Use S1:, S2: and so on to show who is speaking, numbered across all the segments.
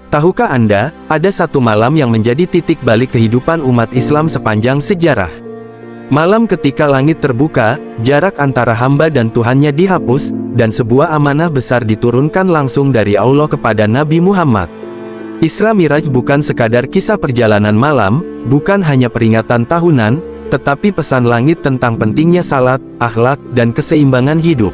S1: Tahukah Anda, ada satu malam yang menjadi titik balik kehidupan umat Islam sepanjang sejarah. Malam ketika langit terbuka, jarak antara hamba dan Tuhannya dihapus, dan sebuah amanah besar diturunkan langsung dari Allah kepada Nabi Muhammad. Isra Miraj bukan sekadar kisah perjalanan malam, bukan hanya peringatan tahunan, tetapi pesan langit tentang pentingnya salat, akhlak, dan keseimbangan hidup.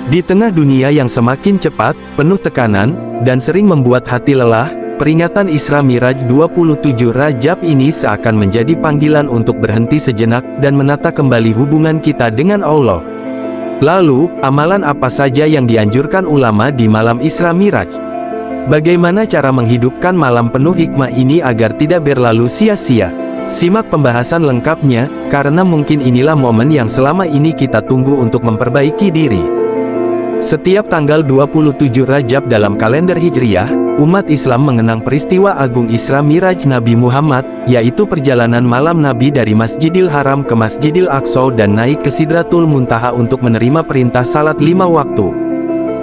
S1: Di tengah dunia yang semakin cepat, penuh tekanan, dan sering membuat hati lelah, peringatan Isra Miraj 27 Rajab ini seakan menjadi panggilan untuk berhenti sejenak dan menata kembali hubungan kita dengan Allah. Lalu, amalan apa saja yang dianjurkan ulama di malam Isra Miraj? Bagaimana cara menghidupkan malam penuh hikmah ini agar tidak berlalu sia-sia? Simak pembahasan lengkapnya, karena mungkin inilah momen yang selama ini kita tunggu untuk memperbaiki diri. Setiap tanggal 27 Rajab dalam kalender Hijriah, umat Islam mengenang peristiwa agung Isra Miraj Nabi Muhammad, yaitu perjalanan malam Nabi dari Masjidil Haram ke Masjidil Aqsa dan naik ke Sidratul Muntaha untuk menerima perintah salat 5 waktu.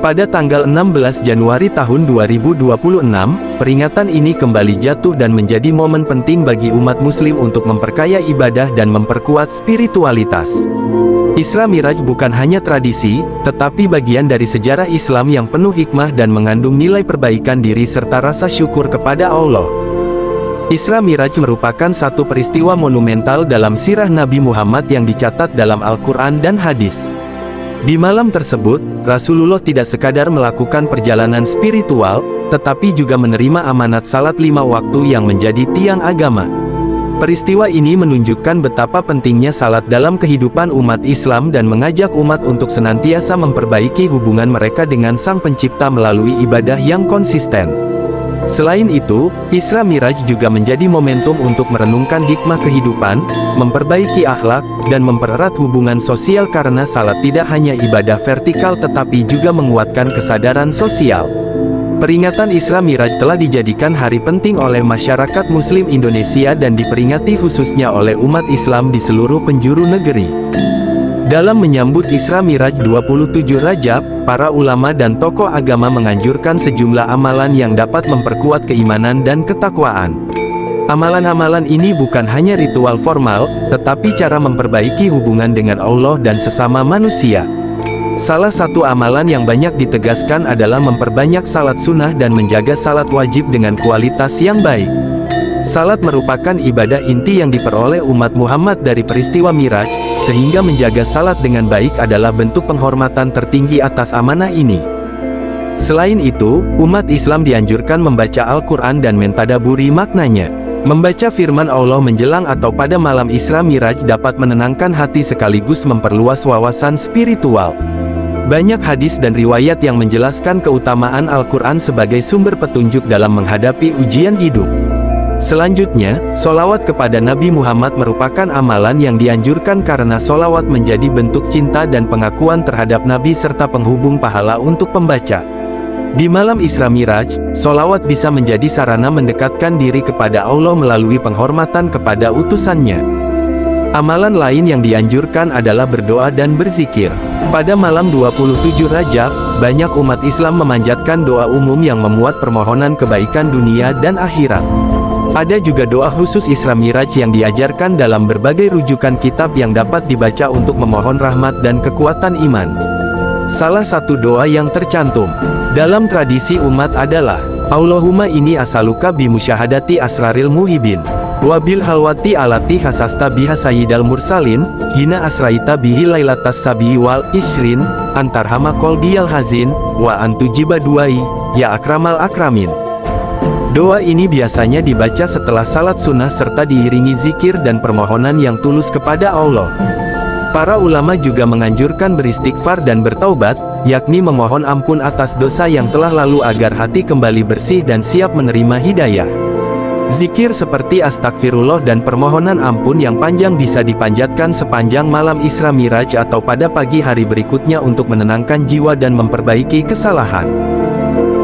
S1: Pada tanggal 16 Januari tahun 2026, peringatan ini kembali jatuh dan menjadi momen penting bagi umat muslim untuk memperkaya ibadah dan memperkuat spiritualitas. Isra Miraj bukan hanya tradisi, tetapi bagian dari sejarah Islam yang penuh hikmah dan mengandung nilai perbaikan diri serta rasa syukur kepada Allah. Isra Miraj merupakan satu peristiwa monumental dalam sirah Nabi Muhammad yang dicatat dalam Al-Quran dan hadis. Di malam tersebut, Rasulullah tidak sekadar melakukan perjalanan spiritual, tetapi juga menerima amanat salat 5 waktu yang menjadi tiang agama. Peristiwa ini menunjukkan betapa pentingnya salat dalam kehidupan umat Islam dan mengajak umat untuk senantiasa memperbaiki hubungan mereka dengan Sang Pencipta melalui ibadah yang konsisten. Selain itu, Isra Miraj juga menjadi momentum untuk merenungkan hikmah kehidupan, memperbaiki akhlak, dan mempererat hubungan sosial karena salat tidak hanya ibadah vertikal tetapi juga menguatkan kesadaran sosial. Peringatan Isra Miraj telah dijadikan hari penting oleh masyarakat Muslim Indonesia dan diperingati khususnya oleh umat Islam di seluruh penjuru negeri. Dalam menyambut Isra Miraj 27 Rajab, para ulama dan tokoh agama menganjurkan sejumlah amalan yang dapat memperkuat keimanan dan ketakwaan. Amalan-amalan ini bukan hanya ritual formal, tetapi cara memperbaiki hubungan dengan Allah dan sesama manusia. Salah satu amalan yang banyak ditegaskan adalah memperbanyak salat sunnah dan menjaga salat wajib dengan kualitas yang baik. Salat merupakan ibadah inti yang diperoleh umat Muhammad dari peristiwa Miraj, sehingga menjaga salat dengan baik adalah bentuk penghormatan tertinggi atas amanah ini. Selain itu, umat Islam dianjurkan membaca Al-Quran dan mentadaburi maknanya. Membaca firman Allah menjelang atau pada malam Isra Miraj dapat menenangkan hati sekaligus memperluas wawasan spiritual. Banyak hadis dan riwayat yang menjelaskan keutamaan Al-Quran sebagai sumber petunjuk dalam menghadapi ujian hidup. Selanjutnya, sholawat kepada Nabi Muhammad merupakan amalan yang dianjurkan karena sholawat menjadi bentuk cinta dan pengakuan terhadap Nabi serta penghubung pahala untuk pembaca. Di malam Isra Miraj, sholawat bisa menjadi sarana mendekatkan diri kepada Allah melalui penghormatan kepada utusannya. Amalan lain yang dianjurkan adalah berdoa dan berzikir. Pada malam 27 Rajab, banyak umat Islam memanjatkan doa umum yang memuat permohonan kebaikan dunia dan akhirat. Ada juga doa khusus Isra Miraj yang diajarkan dalam berbagai rujukan kitab yang dapat dibaca untuk memohon rahmat dan kekuatan iman. Salah satu doa yang tercantum dalam tradisi umat adalah, Allahumma inni as'aluka bimusyahadati asraril muhibin, wabil halwati alati hasasta biha sayyidal mursalin, hina asraita bihi lailatas sabihi wal isrin, antarhama kolbiyal hazin, wa antujiba duai, ya akramal akramin. Doa ini biasanya dibaca setelah salat sunnah serta diiringi zikir dan permohonan yang tulus kepada Allah. Para ulama juga menganjurkan beristighfar dan bertaubat, yakni memohon ampun atas dosa yang telah lalu agar hati kembali bersih dan siap menerima hidayah. Zikir seperti astagfirullah dan permohonan ampun yang panjang bisa dipanjatkan sepanjang malam Isra Miraj atau pada pagi hari berikutnya untuk menenangkan jiwa dan memperbaiki kesalahan.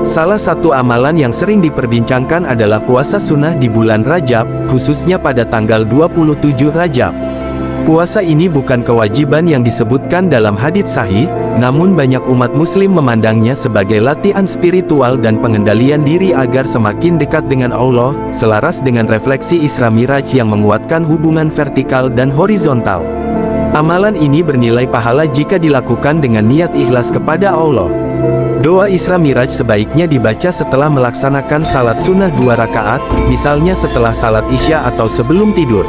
S1: Salah satu amalan yang sering diperbincangkan adalah puasa sunnah di bulan Rajab, khususnya pada tanggal 27 Rajab. Puasa ini bukan kewajiban yang disebutkan dalam hadits sahih, Namun banyak umat muslim memandangnya sebagai latihan spiritual dan pengendalian diri agar semakin dekat dengan Allah, selaras dengan refleksi Isra Miraj yang menguatkan hubungan vertikal dan horizontal. Amalan ini bernilai pahala jika dilakukan dengan niat ikhlas kepada Allah. Doa Isra Miraj sebaiknya dibaca setelah melaksanakan salat sunnah 2 rakaat, misalnya setelah salat Isya atau sebelum tidur.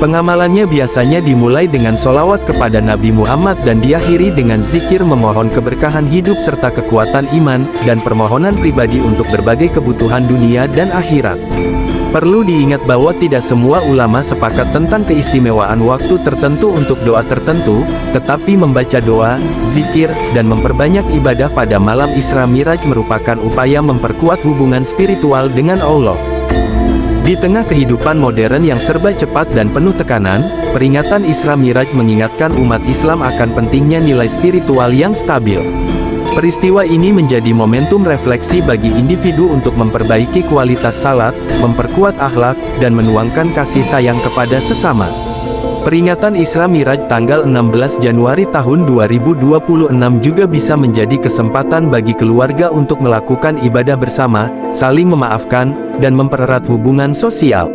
S1: Pengamalannya biasanya dimulai dengan solawat kepada Nabi Muhammad dan diakhiri dengan zikir memohon keberkahan hidup serta kekuatan iman, dan permohonan pribadi untuk berbagai kebutuhan dunia dan akhirat. Perlu diingat bahwa tidak semua ulama sepakat tentang keistimewaan waktu tertentu untuk doa tertentu, tetapi membaca doa, zikir, dan memperbanyak ibadah pada malam Isra Miraj merupakan upaya memperkuat hubungan spiritual dengan Allah. Di tengah kehidupan modern yang serba cepat dan penuh tekanan, peringatan Isra Miraj mengingatkan umat Islam akan pentingnya nilai spiritual yang stabil. Peristiwa ini menjadi momentum refleksi bagi individu untuk memperbaiki kualitas salat, memperkuat akhlak, dan menuangkan kasih sayang kepada sesama. Peringatan Isra Miraj tanggal 16 Januari tahun 2026 juga bisa menjadi kesempatan bagi keluarga untuk melakukan ibadah bersama, saling memaafkan, dan mempererat hubungan sosial.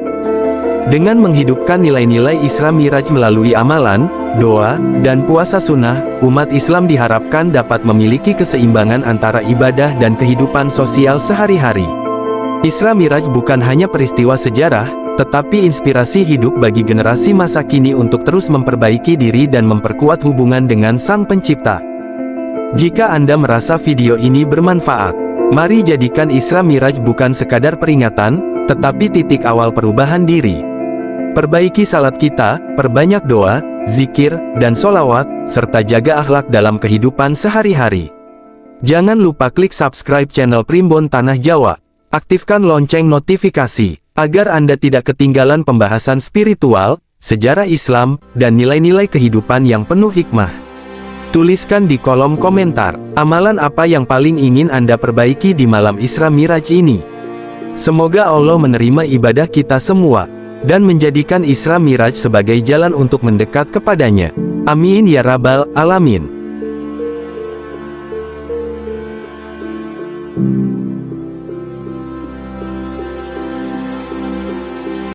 S1: Dengan menghidupkan nilai-nilai Isra Miraj melalui amalan, doa, dan puasa sunnah, umat Islam diharapkan dapat memiliki keseimbangan antara ibadah dan kehidupan sosial sehari-hari. Isra Miraj bukan hanya peristiwa sejarah, tetapi inspirasi hidup bagi generasi masa kini untuk terus memperbaiki diri dan memperkuat hubungan dengan Sang Pencipta. Jika Anda merasa video ini bermanfaat, mari jadikan Isra Miraj bukan sekadar peringatan, tetapi titik awal perubahan diri. Perbaiki salat kita, perbanyak doa, zikir, dan solawat, serta jaga akhlak dalam kehidupan sehari-hari. Jangan lupa klik subscribe channel Primbon Tanah Jawa. Aktifkan lonceng notifikasi, agar Anda tidak ketinggalan pembahasan spiritual, sejarah Islam, dan nilai-nilai kehidupan yang penuh hikmah. Tuliskan di kolom komentar, amalan apa yang paling ingin Anda perbaiki di malam Isra Miraj ini. Semoga Allah menerima ibadah kita semua, dan menjadikan Isra Miraj sebagai jalan untuk mendekat kepadanya. Amin ya Rabbal Alamin.